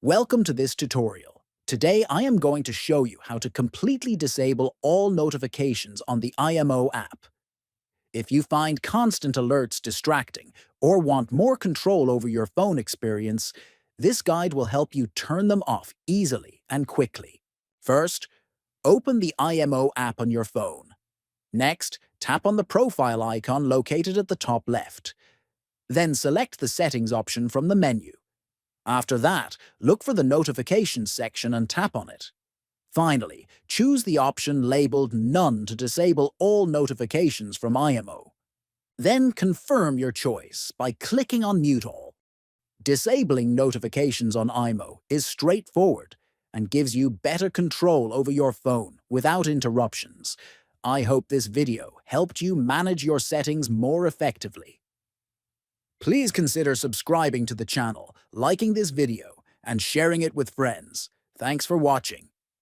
Welcome to this tutorial. Today I am going to show you how to completely disable all notifications on the IMO app. If you find constant alerts distracting or want more control over your phone experience, this guide will help you turn them off easily and quickly. First, open the IMO app on your phone. Next, tap on the profile icon located at the top left. Then select the Settings option from the menu. After that, look for the Notifications section and tap on it. Finally, choose the option labeled None to disable all notifications from IMO. Then confirm your choice by clicking on Mute All. Disabling notifications on IMO is straightforward and gives you better control over your phone without interruptions. I hope this video helped you manage your settings more effectively. Please consider subscribing to the channel, liking this video, and sharing it with friends. Thanks for watching.